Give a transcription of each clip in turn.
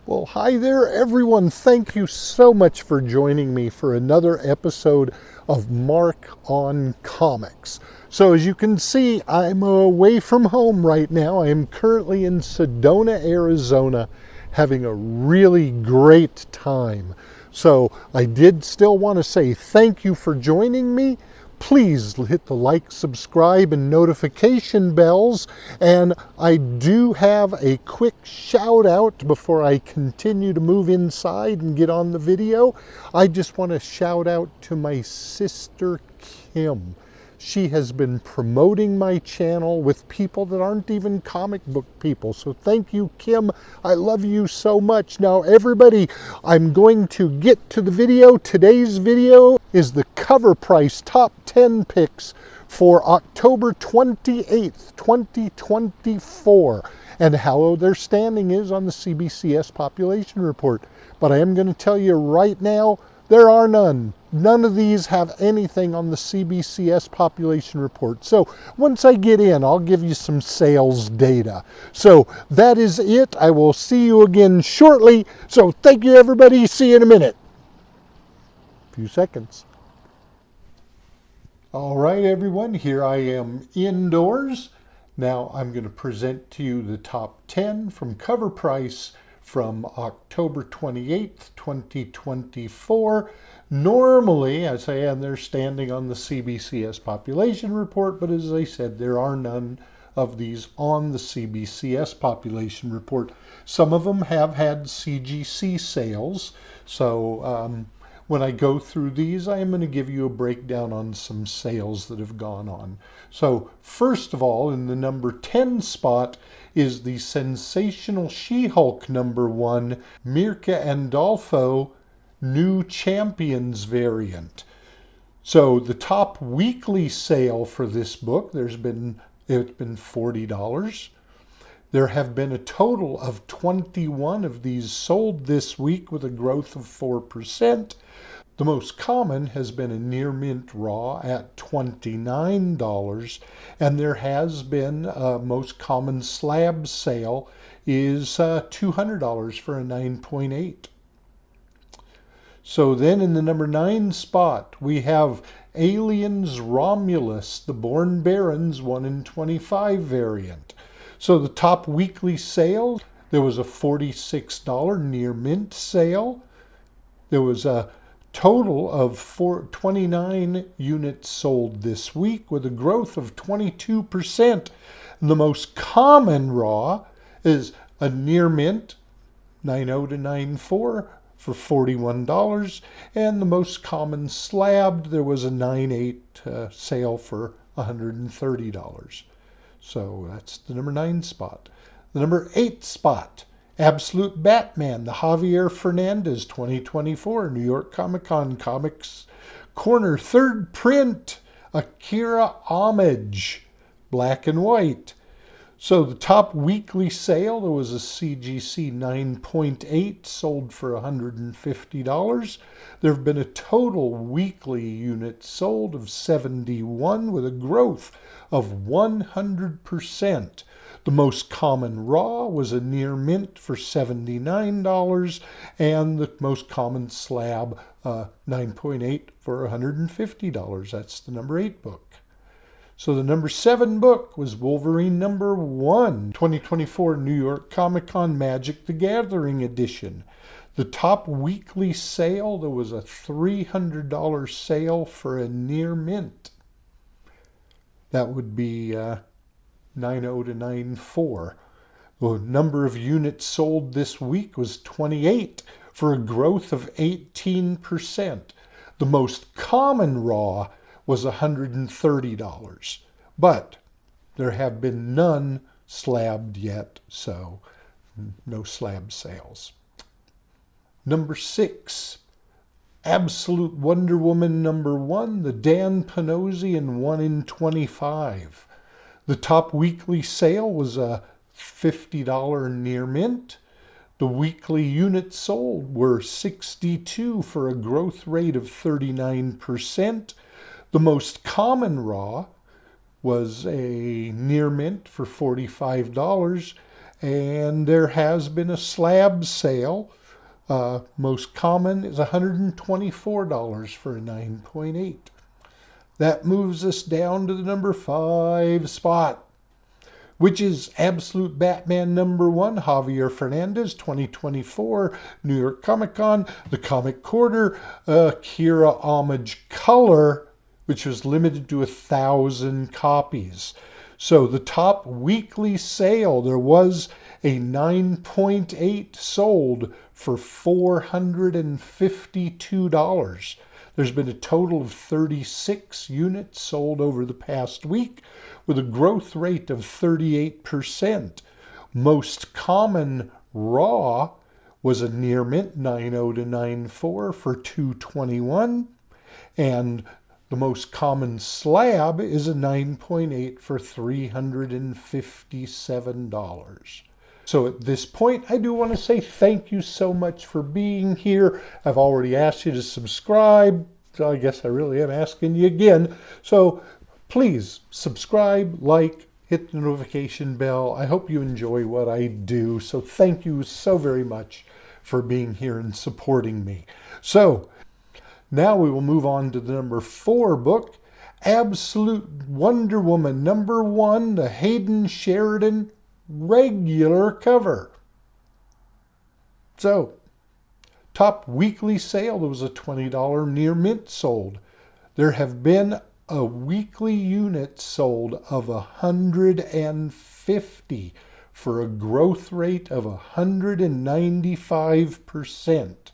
Well, hi there, everyone. Thank you so much for joining me for another episode of Mark on Comics. So, as you can see, I'm away from home right now. I am currently in Sedona, Arizona, having a really great time. So, I did still want to say thank you for joining me. Please hit the like, subscribe, and notification bells. And I do have a quick shout out before I continue to move inside and get on the video. I just want to shout out to my sister Kim. She has been promoting my channel with people that aren't even comic book people. So thank you, Kim. I love you so much. Now, everybody, I'm going to get to the video. Today's video is the CovrPrice Top 10 Picks for October 28th, 2024, and how their standing is on the CBCS population report. But I am going to tell you right now, there are none. None of these have anything on the CBCS population report. So once I get in, I'll give you some sales data. So that is it. I will see you again shortly. So thank you, everybody. See you in a minute. A few seconds. All right, everyone. Here I am indoors. Now I'm going to present to you the top 10 from CovrPrice from October 28th, 2024. Normally, as I am, they're standing on the CBCS population report, but as I said, there are none of these on the CBCS population report. Some of them have had CGC sales, so when I go through these, I am going to give you a breakdown on some sales that have gone on. So first of all, in the number 10 spot is the sensational She-Hulk #1, Mirka Andolfo New Champions variant. So the top weekly sale for this book, it's been $40. There have been a total of 21 of these sold this week with a growth of 4%. The most common has been a near mint raw at $29, and there has been a most common slab sale is $200 for a 9.8. So then in the number 9 spot, we have Aliens Romulus, the Born Barons 1 in 25 variant. So the top weekly sale, there was a $46 near mint sale. There was a total of 29 units sold this week with a growth of 22%. The most common raw is a near mint 9.0 to 9.4 for $41, and the most common slabbed, there was a 9.8 sale for $130. So that's the number 9 spot. The number 8 spot, Absolute Batman, the Javier Fernandez 2024 New York Comic Con Comics Corner 3rd print, Akira Homage, black and white. So the top weekly sale, there was a CGC 9.8 sold for $150. There have been a total weekly units sold of 71 with a growth of 100%. The most common raw was a near mint for $79, and the most common slab 9.8 for $150. That's the number 8 book. So the number 7 book was Wolverine #1, 2024 New York Comic Con Magic the Gathering edition. The top weekly sale, there was a $300 sale for a near mint. That would be 9.0 to 9.4. The number of units sold this week was 28 for a growth of 18%. The most common raw was $130, but there have been none slabbed yet, so no slab sales. Number 6, Absolute Wonder Woman #1, the Dan Panosian 1 in 25. The top weekly sale was a $50 near mint. The weekly units sold were 62 for a growth rate of 39%. The most common raw was a near mint for $45, And there has been a slab sale. Most common is $124 for a 9.8. That moves us down to the number 5 spot, which is Absolute Batman #1, Javier Fernandez, 2024, New York Comic Con, the Comic Quarter, Akira Homage Color, which was limited to 1,000 copies. So the top weekly sale, there was a 9.8 sold for $452. There's been a total of 36 units sold over the past week with a growth rate of 38%. Most common raw was a near mint 9.0 to 9.4 for $221, and the most common slab is a 9.8 for $357. So at this point, I do want to say thank you so much for being here. I've already asked you to subscribe, so I guess I really am asking you again. So please subscribe, like, hit the notification bell. I hope you enjoy what I do. So thank you so very much for being here and supporting me. So now we will move on to the number 4 book, Absolute Wonder Woman #1, the Hayden Sheridan regular cover. So, top weekly sale, there was a $20 near mint sold. There have been a weekly unit sold of 150 for a growth rate of 195%.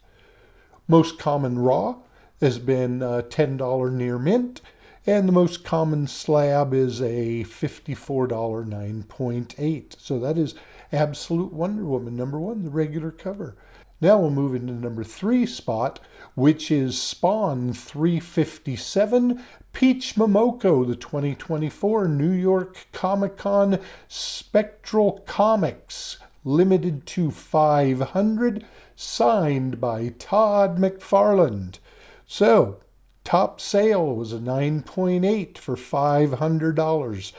Most common raw has been $10 near mint, and the most common slab is a $54 9.8. So that is Absolute Wonder Woman #1, the regular cover. Now we'll move into the number 3 spot, which is Spawn 357, Peach Momoko, the 2024 New York Comic Con Spectral Comics, limited to 500, signed by Todd McFarland. So, top sale was a 9.8 for $500.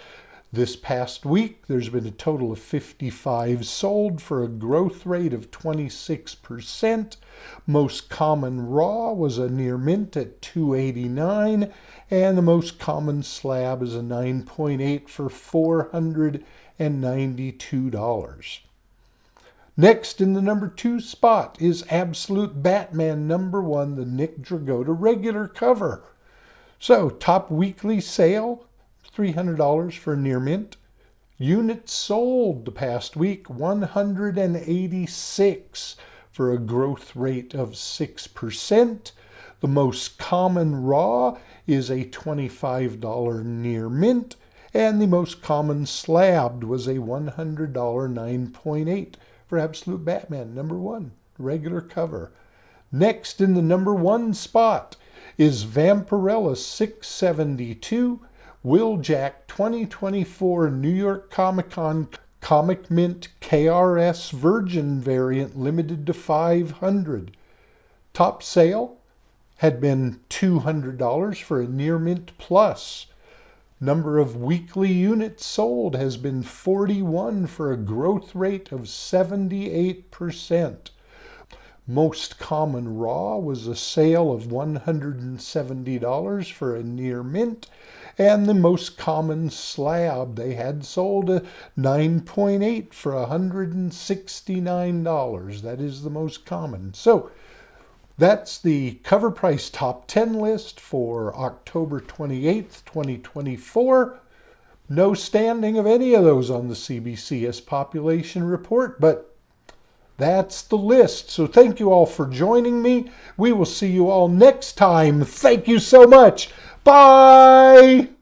This past week, there's been a total of 55 sold for a growth rate of 26%. Most common raw was a near mint at $289, and the most common slab is a 9.8 for $492. Next in the number 2 spot is Absolute Batman #1, the Nick Dragotta regular cover. So top weekly sale, $300 for near mint. Units sold the past week, 186 for a growth rate of 6%. The most common raw is a $25 near mint, and the most common slabbed was a $100 9.8 for Absolute Batman #1, regular cover. Next in the number 1 spot is Vampirella 672, Will Jack 2024 New York Comic Con Comic Mint KRS Virgin variant, limited to 500. Top sale had been $200 for a near mint plus. Number of weekly units sold has been 41 for a growth rate of 78%. Most common raw was a sale of $170 for a near mint, and the most common slab they had sold a 9.8 for $169. That is the most common. So that's the CovrPrice Top 10 list for October 28th, 2024. No standing of any of those on the CBCS population report, but that's the list. So thank you all for joining me. We will see you all next time. Thank you so much. Bye!